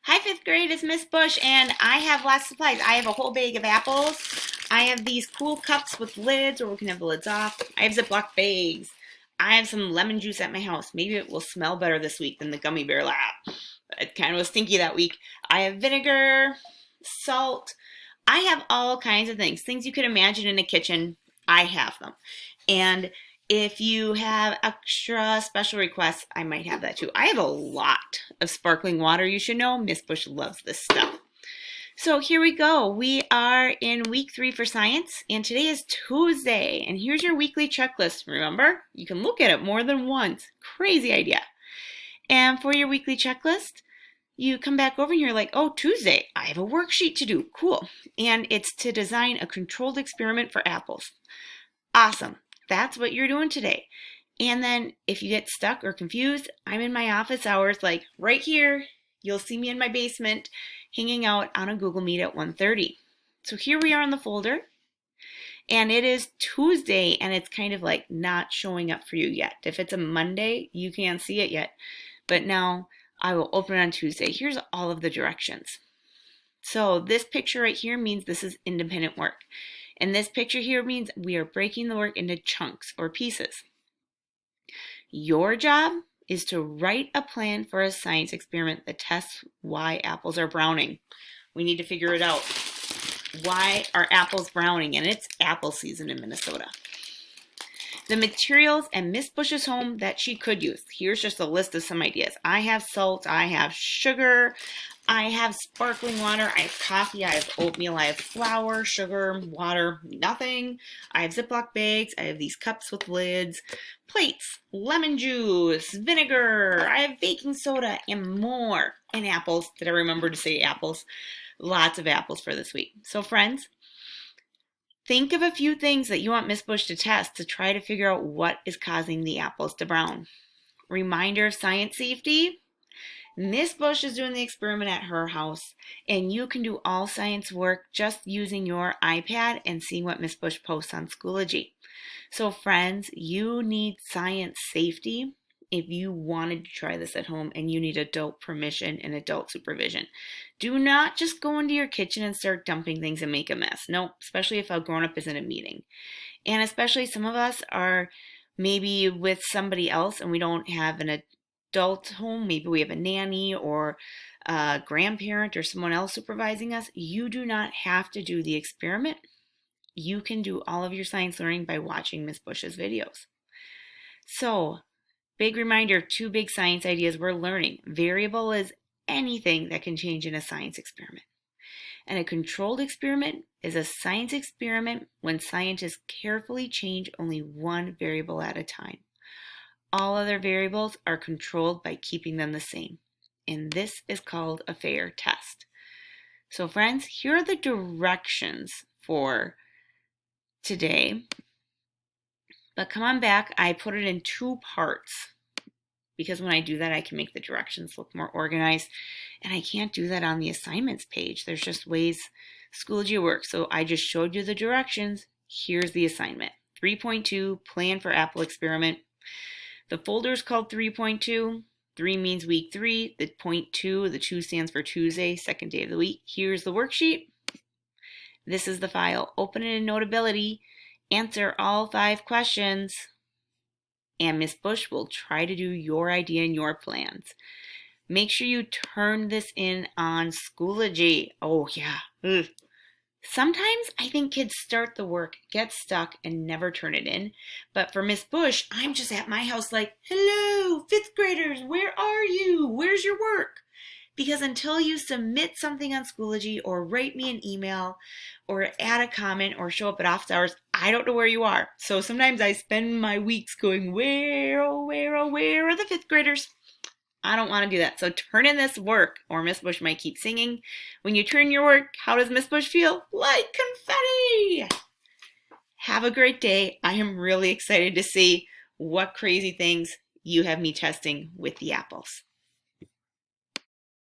Hi, fifth grade. It's Miss Bush, and I have lots of supplies. I have a whole bag of apples. I have these cool cups with lids, or we can have the lids off. I have Ziploc bags. I have some lemon juice at my house. Maybe it will smell better this week than the gummy bear lab. It kind of was stinky that week. I have vinegar, salt. I have all kinds of things you could imagine in a kitchen. I have them. And if you have extra special requests, I might have that too. I have a lot of sparkling water. You should know Miss Bush loves this stuff. So here we go. We are in week 3 for science, and today is Tuesday. And here's your weekly checklist. Remember, you can look at it more than once. Crazy idea. And for your weekly checklist, you come back over and you're like, oh, Tuesday, I have a worksheet to do. Cool. And it's to design a controlled experiment for apples. Awesome. That's what you're doing today. And then if you get stuck or confused, I'm in my office hours, like right here. You'll see me in my basement hanging out on a Google Meet at 1:30. So here we are in the folder. And it is Tuesday, and it's kind of like not showing up for you yet. If it's a Monday, you can't see it yet. But now I will open it on Tuesday. Here's all of the directions. So this picture right here means this is independent work. And this picture here means we are breaking the work into chunks or pieces. Your job is to write a plan for a science experiment that tests why apples are browning. We need to figure it out. Why are apples browning? And it's apple season in Minnesota. The materials at Miss Bush's home that she could use. Here's just a list of some ideas. I have salt, I have sugar, I have sparkling water, I have coffee, I have oatmeal, I have flour, sugar, water, nothing. I have Ziploc bags, I have these cups with lids, plates, lemon juice, vinegar, I have baking soda, and more. And apples. Did I remember to say apples? Lots of apples for this week. So friends, think of a few things that you want Miss Bush to test to try to figure out what is causing the apples to brown. Reminder of science safety. Miss Bush is doing the experiment at her house, and you can do all science work just using your iPad and seeing what Miss Bush posts on Schoology. So friends, you need science safety if you wanted to try this at home, and you need adult permission and adult supervision. Do not just go into your kitchen and start dumping things and make a mess. No, especially if a grown-up is in a meeting. And especially some of us are maybe with somebody else and we don't have an adult home. Maybe we have a nanny or a grandparent or someone else supervising us. You do not have to do the experiment. You can do all of your science learning by watching Miss Bush's videos. So, big reminder, 2 big science ideas we're learning. Variable is anything that can change in a science experiment. And a controlled experiment is a science experiment when scientists carefully change only one variable at a time. All other variables are controlled by keeping them the same. And this is called a fair test. So friends, here are the directions for today. But come on back, I put it in 2 parts. Because when I do that, I can make the directions look more organized. And I can't do that on the assignments page. There's just ways Schoology works. So I just showed you the directions. Here's the assignment. 3.2, plan for apple experiment. The folder is called 3.2. 3 means week 3. The point 2, the 2 stands for Tuesday, second day of the week. Here's the worksheet. This is the file. Open it in Notability. Answer all 5 questions. And Miss Bush will try to do your idea and your plans. Make sure you turn this in on Schoology. Oh yeah. Ugh. Sometimes I think kids start the work, get stuck, and never turn it in. But for Miss Bush, I'm just at my house like, hello, 5th graders, where are you? Where's your work? Because until you submit something on Schoology or write me an email or add a comment or show up at office hours, I don't know where you are. So sometimes I spend my weeks going, where, oh, where, oh, where are the 5th graders? I don't want to do that. So turn in this work, or Miss Bush might keep singing. When you turn your work, how does Miss Bush feel? Like confetti! Have a great day. I am really excited to see what crazy things you have me testing with the apples.